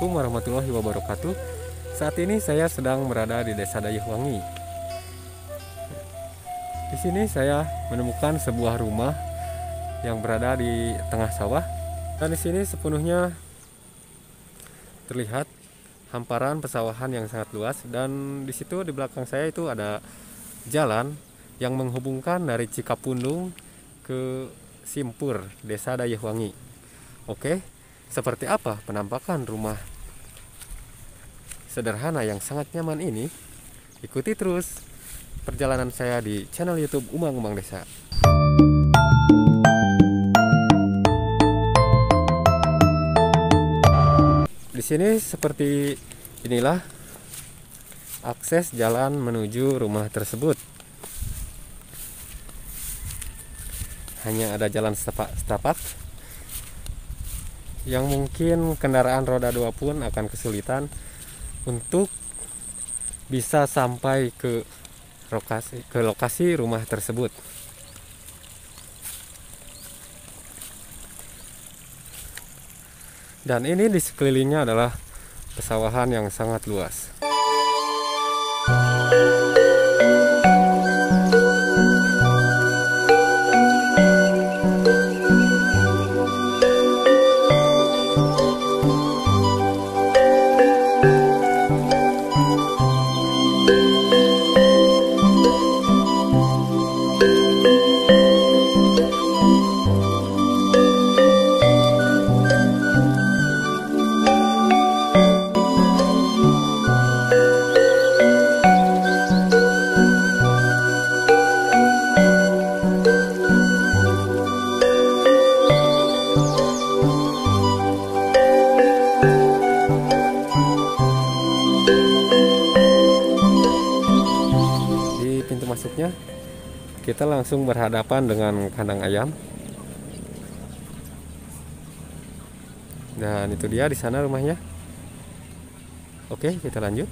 Assalamualaikum warahmatullahi wabarakatuh. Saat ini saya sedang berada di Desa Dayeuhwangi. Di sini saya menemukan sebuah rumah yang berada di tengah sawah, dan di sini sepenuhnya terlihat hamparan pesawahan yang sangat luas, dan di situ di belakang saya itu ada jalan yang menghubungkan dari Cikapundung ke Simpur, Desa Dayeuhwangi. Oke, seperti apa penampakan rumah sederhana yang sangat nyaman ini? Ikuti terus perjalanan saya di channel YouTube Umang Umang Desa. Di sini seperti inilah akses jalan menuju rumah tersebut. Hanya ada jalan setapak yang mungkin kendaraan roda 2 pun akan kesulitan untuk bisa sampai ke lokasi rumah tersebut. Dan ini di sekelilingnya adalah pesawahan yang sangat luas. Masuknya kita langsung berhadapan dengan kandang ayam, dan itu dia di sana rumahnya. Oke, kita lanjut.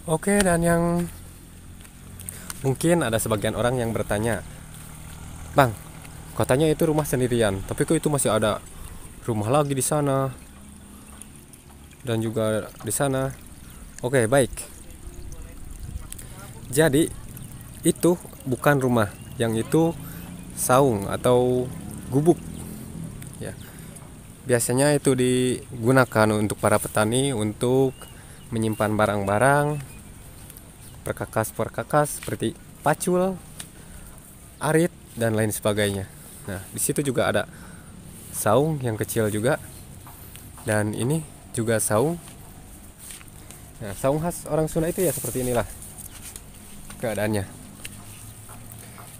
Oke, dan yang mungkin ada sebagian orang yang bertanya, "Bang, katanya itu rumah sendirian, tapi kok itu masih ada rumah lagi di sana dan juga di sana?" Oke, baik. Jadi itu bukan rumah, yang itu saung atau gubuk. Ya, biasanya itu digunakan untuk para petani untuk menyimpan barang-barang perkakas seperti pacul, arit, dan lain sebagainya. Nah, di situ juga ada saung yang kecil juga, dan ini juga saung. Nah, saung khas orang Sunda itu ya seperti inilah keadaannya,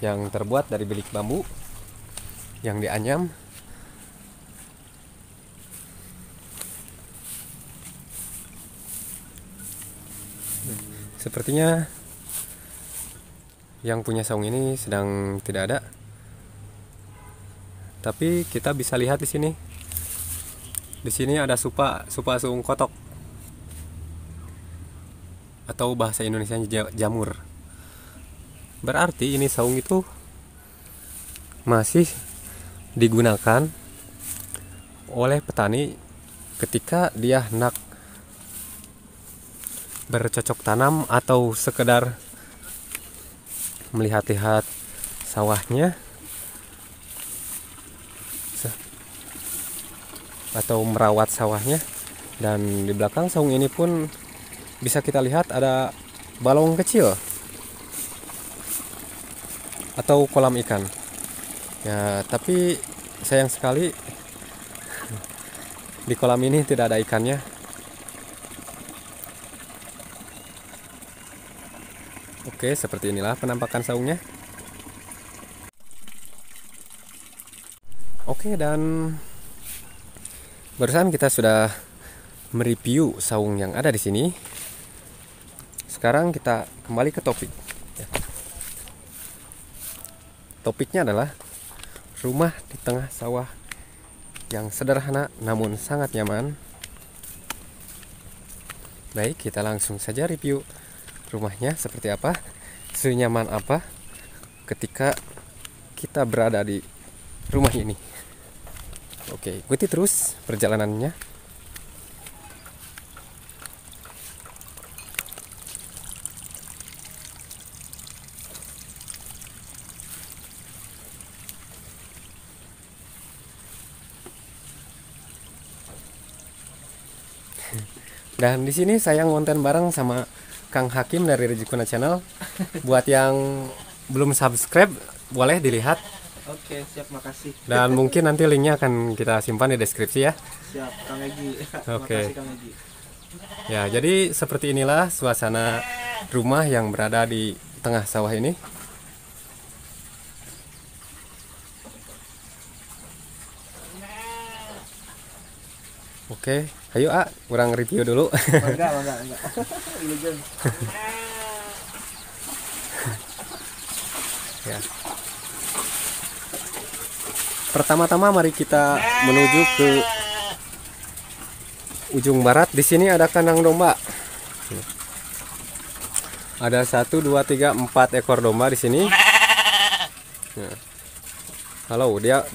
yang terbuat dari bilik bambu yang dianyam. Sepertinya yang punya saung ini sedang tidak ada, tapi kita bisa lihat di sini. Di sini ada supa suung kotok, atau bahasa Indonesia jamur. Berarti ini saung itu masih digunakan oleh petani ketika dia hendak bercocok tanam atau sekedar melihat-lihat sawahnya atau merawat sawahnya. Dan di belakang saung ini pun bisa kita lihat ada balong kecil atau kolam ikan. Ya, tapi sayang sekali di kolam ini tidak ada ikannya. Oke, seperti inilah penampakan saungnya. Oke, Oke, dan barusan kita sudah mereview saung yang ada di sini. Sekarang kita kembali ke topik. Topiknya adalah rumah di tengah sawah yang sederhana namun sangat nyaman. Baik, kita langsung saja review rumahnya seperti apa, senyaman apa ketika kita berada di rumah ini. Oke, ikuti terus perjalanannya. Dan di sini saya ngonten bareng sama Kang Hakim dari Rejikuna Channel. Buat yang belum subscribe, boleh dilihat. Oke, siap, makasih. Dan mungkin nanti linknya akan kita simpan di deskripsi ya. Siap, Kang Egi. Oke. Makasih, Kang Egi. Ya, jadi seperti inilah suasana rumah yang berada di tengah sawah ini. Oke, ayo kurang review dulu. Enggak. Ilegen. Ya. Pertama-tama mari kita menuju ke ujung barat. Di sini ada kandang domba. Ada 1, 2, 3, 4 ekor domba di sini. Ya. Halo, dia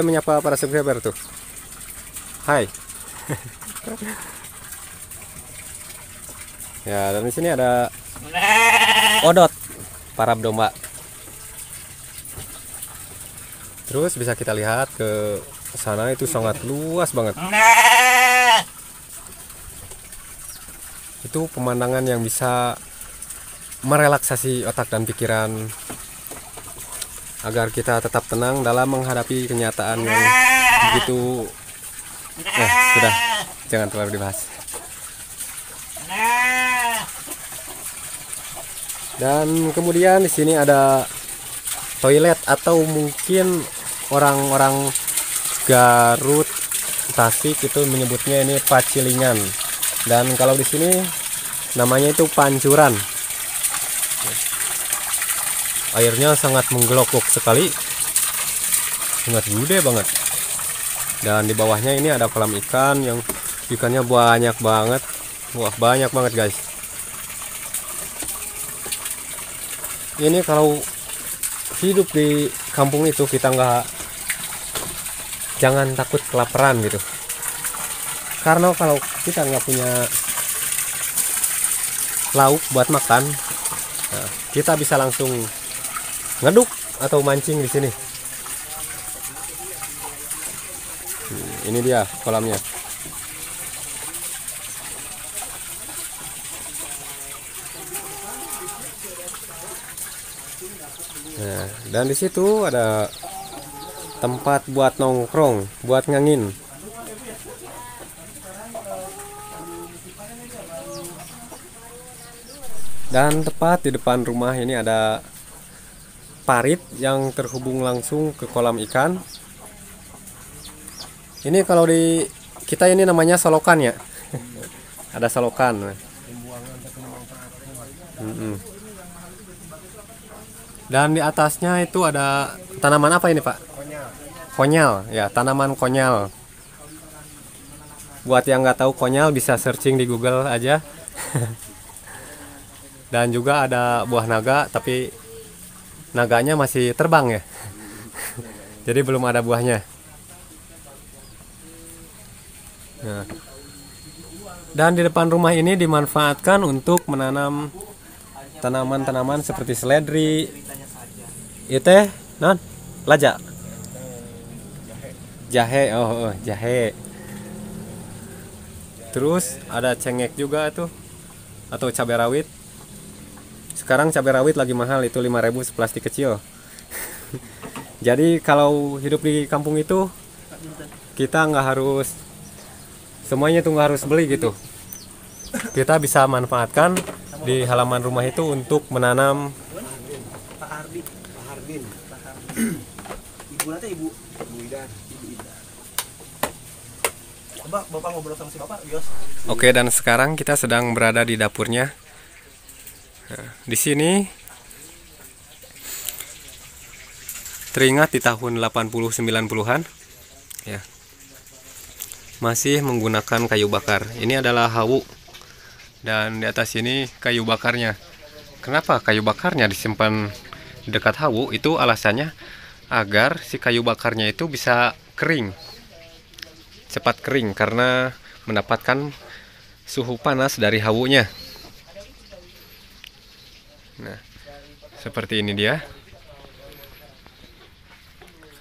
menyapa para subscriber tuh. Hai. Ya, dan di sini ada odot para domba. Terus bisa kita lihat ke sana, itu sangat luas banget. Itu pemandangan yang bisa merelaksasi otak dan pikiran agar kita tetap tenang dalam menghadapi kenyataan yang begitu. Sudah, jangan terlalu dibahas. Dan kemudian di sini ada toilet, atau mungkin orang-orang Garut, Tasik itu menyebutnya ini pacilingan. Dan kalau di sini namanya itu pancuran. Airnya sangat menggelokok sekali, sangat gede banget. Dan di bawahnya ini ada kolam ikan yang ikannya banyak banget. Wah, banyak banget guys. Ini kalau hidup di kampung itu kita jangan takut kelaparan gitu. Karena kalau kita nggak punya lauk buat makan, nah, kita bisa langsung ngeduk atau mancing di sini. Ini dia kolamnya. Nah, dan di situ ada tempat buat nongkrong, buat ngangin. Dan tepat di depan rumah ini ada parit yang terhubung langsung ke kolam ikan. Ini kalau di kita ini namanya solokan ya. Ada solokan. Dan di atasnya itu ada tanaman apa ini Pak? Konyal. Ya, tanaman konyal. Buat yang nggak tahu konyal bisa searching di Google aja. Dan juga ada buah naga, tapi naganya masih terbang ya. Jadi belum ada buahnya. Nah. Dan di depan rumah ini dimanfaatkan untuk menanam tanaman-tanaman seperti seledri, itu non laja, jahe, jahe. Terus ada cengek juga tuh, atau cabai rawit. Sekarang cabai rawit lagi mahal, itu 5.000 seplastik kecil. Jadi kalau hidup di kampung itu kita nggak harus semuanya tuh nggak harus beli gitu. Kita bisa manfaatkan di halaman rumah itu untuk menanam. Pak Hardin. Ibu nanti ibu Ida, ibu. Coba Bapak ngobrol sama si Bapak, Yos. Oke, dan sekarang kita sedang berada di dapurnya. Nah, di sini teringat di tahun 80-90-an ya. Masih menggunakan kayu bakar. Ini adalah hawu. Dan di atas ini kayu bakarnya. Kenapa kayu bakarnya disimpan di dekat hawu? Itu alasannya agar si kayu bakarnya itu bisa kering. Cepat kering karena mendapatkan suhu panas dari hawunya. Nah, seperti ini dia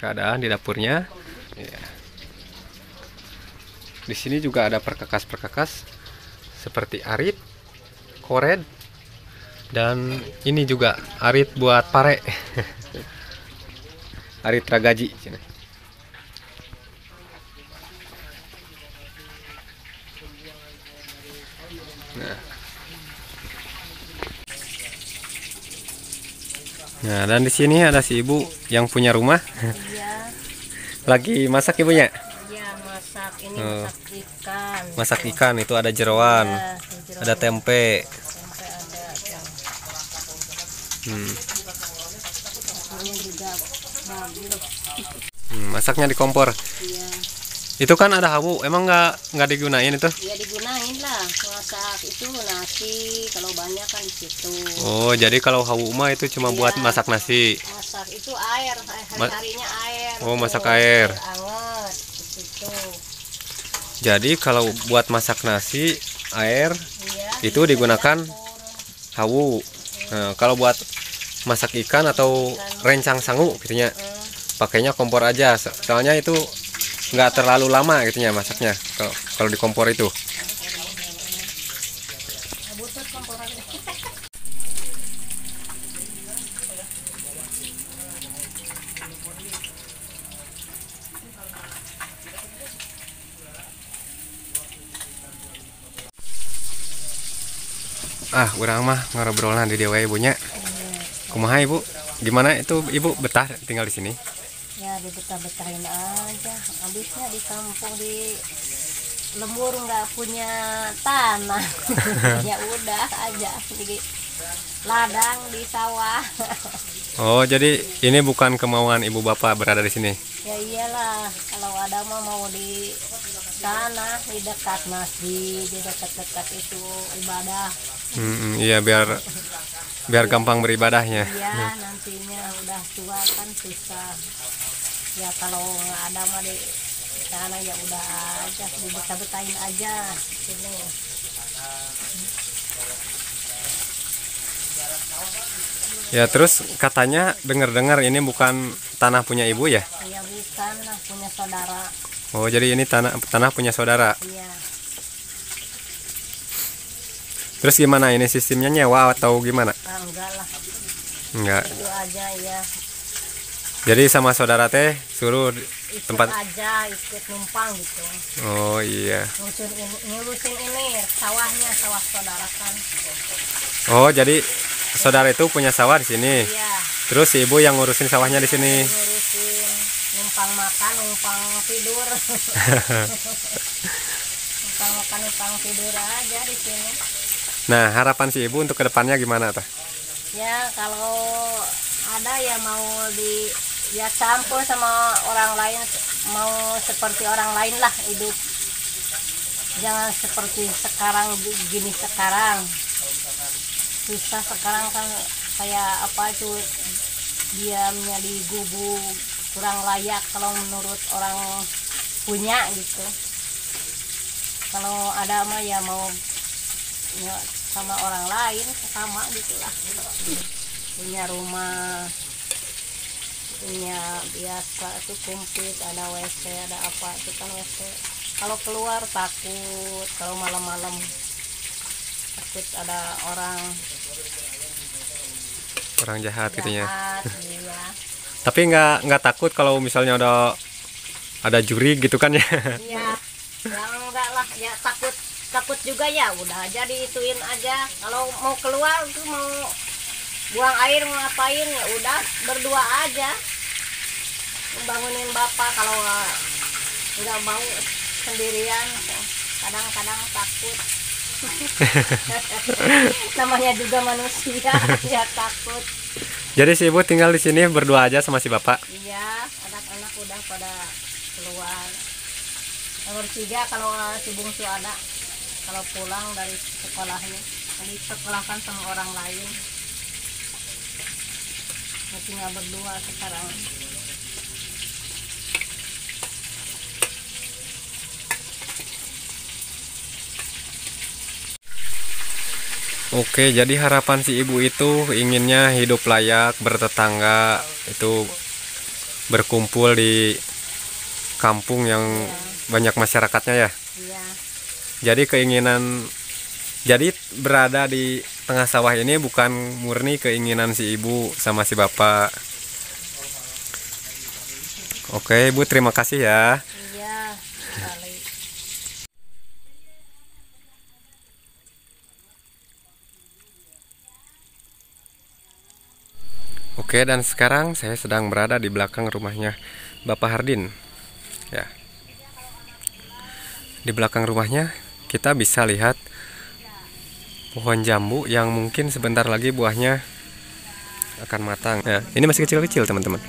keadaan di dapurnya. Ya. Di sini juga ada perkakas-perkakas seperti arit, kored, dan ini juga arit buat pare. Arit ragaji. Nah, dan di sini ada si ibu yang punya rumah. Iya, Lagi masak ibunya. iya masak ini Oh. masak ikan. Masak ikan itu ada jeroan, Ya, ada tempe. sampai ada yang Hmm. ini juga bagus. Masaknya di kompor. Iya, Itu kan ada hawu, emang nggak digunain itu? ya digunain lah masak itu nasi kalau banyak kan di situ. Oh, jadi kalau hawu mah itu cuma buat Iya. masak nasi. Masak itu air, hari-harinya air. Oh, masak tuh, air. Anget di situ. Jadi kalau buat masak nasi, air Iya. itu digunakan dapur. hawu. Nah, kalau buat masak ikan atau rencang sangu gitunya, pakainya kompor aja. Soalnya itu nggak terlalu lama gitunya masaknya. Kalau di kompor itu. Butut komporan. Urang mah ngobrolna di dia wae ibunya. Kumaha ibu? Gimana itu ibu betah tinggal di sini? Ya dibetah-betahin aja. Habisnya di kampung di lembur nggak punya tanah. Ya udah aja di ladang di sawah. Oh, jadi ini bukan kemauan ibu bapak berada di sini. Ya iyalah kalau ada mah mau di tanah di dekat masjid di dekat-dekat itu ibadah. Iya biar gampang beribadahnya. Iya nantinya udah tua kan susah. Ya kalau nggak ada mah di sana ya udah aja dibetah-betahin aja sini. Ya terus katanya dengar-dengar ini bukan tanah punya ibu ya? Saya bukan lah punya saudara. Oh, jadi ini tanah punya saudara. Iya. Terus gimana ini sistemnya nyewa atau gimana? Enggak lah Enggak. itu aja ya. Jadi sama saudara teh suruh Ikut tempat. aja ikut numpang gitu. Oh iya. Ngurusin ini sawahnya sawah saudara kan. Oh, jadi saudara itu punya sawah di sini. Iya. Terus si ibu yang ngurusin sawahnya di sini. Ngurusin numpang makan numpang tidur. Numpang makan numpang tidur aja di sini. Nah, harapan si ibu untuk kedepannya gimana tah? Ya kalau ada ya mau di ya campur sama orang lain mau seperti orang lain lah hidup. Jangan seperti sekarang gini sekarang. Susah sekarang kan kayak apa tuh diamnya di gubuk kurang layak kalau menurut orang punya gitu. Kalau ada mah ya mau ya, sama orang lain sama gitulah. Punya rumah punya biasa tuh kumplit ada WC ada apa itu kan WC. Kalau keluar takut kalau malam-malam takut ada orang Jahat gitunya. jahat iya. Tapi nggak takut kalau misalnya ada juri gitu kan ya? Iya ya enggak lah ya takut juga ya udah aja diituin aja kalau mau keluar tuh mau buang air mau ngapain ya udah berdua aja bangunin bapak kalau nggak mau sendirian, kadang-kadang takut. Namanya juga manusia, ya takut. Jadi si ibu tinggal di sini berdua aja sama si bapak. Iya, anak-anak udah pada keluar. Yang bertiga kalau si bungsu ada, kalau pulang dari sekolahnya, disekolahkan sama orang lain. Tinggal berdua sekarang. Oke, jadi harapan si ibu itu inginnya hidup layak, bertetangga, itu berkumpul di kampung yang banyak masyarakatnya ya. Iya. Jadi jadi berada di tengah sawah ini bukan murni keinginan si ibu sama si bapak. Oke, ibu terima kasih ya. Iya, sekali. Oke, dan sekarang saya sedang berada di belakang rumahnya Bapak Hardin. Ya. Di belakang rumahnya kita bisa lihat pohon jambu yang mungkin sebentar lagi buahnya akan matang. Ya, ini masih kecil-kecil teman-teman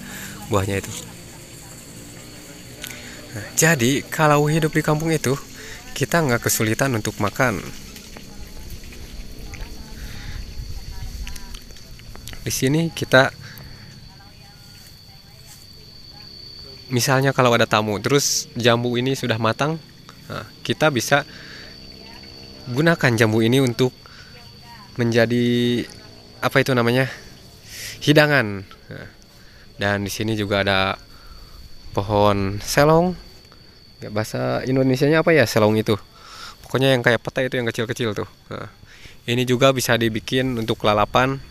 buahnya itu. Nah, jadi kalau hidup di kampung itu kita nggak kesulitan untuk makan. Di sini kita misalnya kalau ada tamu terus jambu ini sudah matang, nah, kita bisa gunakan jambu ini untuk menjadi apa itu namanya, hidangan. Nah, dan di sini juga ada pohon selong. Ya, bahasa Indonesianya apa ya selong itu? Pokoknya yang kayak petai itu yang kecil-kecil tuh. Nah, ini juga bisa dibikin untuk lalapan.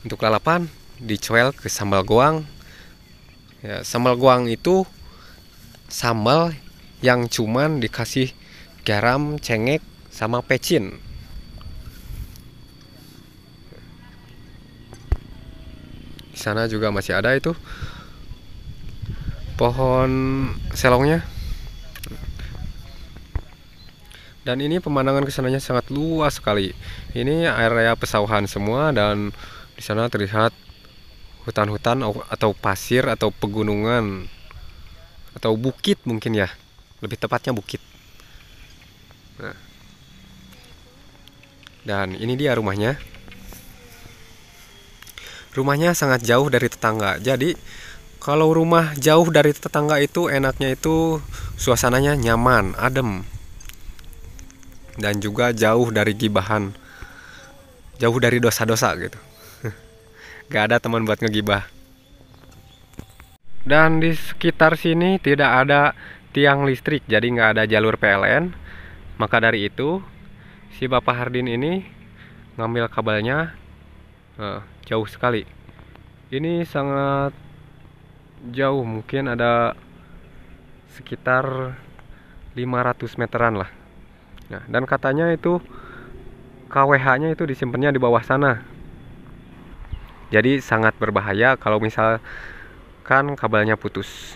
Untuk lalapan dicuel ke sambal goang. Ya, sambal goang itu sambal yang cuman dikasih garam, cengek, sama pecin. Di sana juga masih ada itu pohon selongnya. Dan ini pemandangan kesananya sangat luas sekali. Ini area pesawahan semua dan di sana terlihat hutan-hutan atau pasir atau pegunungan atau bukit mungkin ya. Lebih tepatnya bukit. Nah. Dan ini dia rumahnya. Rumahnya sangat jauh dari tetangga. Jadi kalau rumah jauh dari tetangga itu enaknya itu suasananya nyaman, adem. Dan juga jauh dari gibahan. Jauh dari dosa-dosa gitu. Gak ada teman buat ngegibah. Dan di sekitar sini tidak ada tiang listrik, jadi nggak ada jalur PLN. Maka dari itu si Bapak Hardin ini ngambil kabelnya jauh sekali. Ini sangat jauh, mungkin ada sekitar 500 meteran lah. Nah, dan katanya itu KWH-nya itu disimpannya di bawah sana. Jadi sangat berbahaya kalau misalkan kabelnya putus.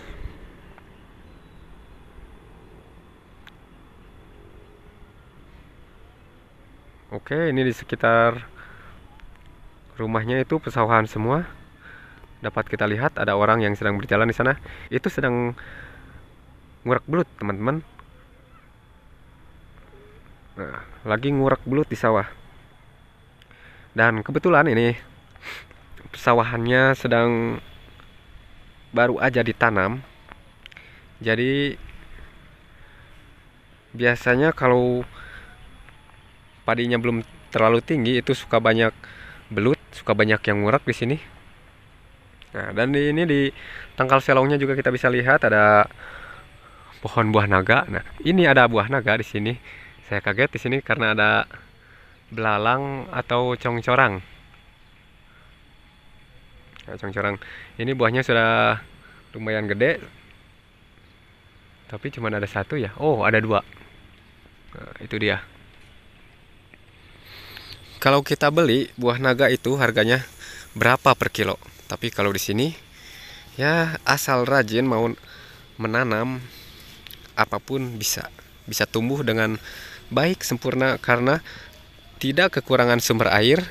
Oke, ini di sekitar rumahnya itu pesawahan semua. Dapat kita lihat ada orang yang sedang berjalan di sana. Itu sedang ngurek belut, teman-teman. Nah, lagi ngurek belut di sawah. Dan kebetulan ini pesawahannya sedang baru aja ditanam. Jadi biasanya kalau padinya belum terlalu tinggi itu suka banyak belut, suka banyak yang ngurek di sini. Nah, dan ini di tangkal selongnya juga kita bisa lihat ada pohon buah naga. Nah, ini ada buah naga di sini. Saya kaget di sini karena ada belalang atau congcorang. Nah, congcorang. Ini buahnya sudah lumayan gede. Tapi cuma ada satu ya. Oh, ada dua. Nah, itu dia. Kalau kita beli buah naga itu harganya berapa per kilo? Tapi kalau di sini ya asal rajin mau menanam apapun bisa tumbuh dengan baik sempurna karena tidak kekurangan sumber air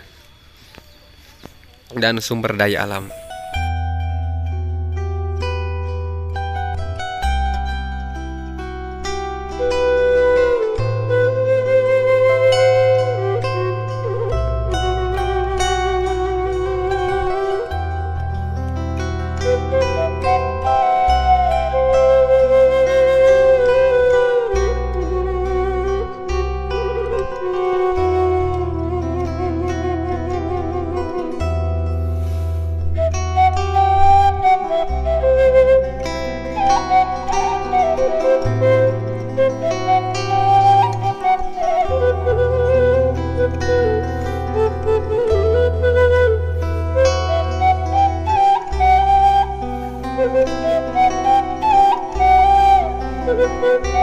dan sumber daya alam. Thank you.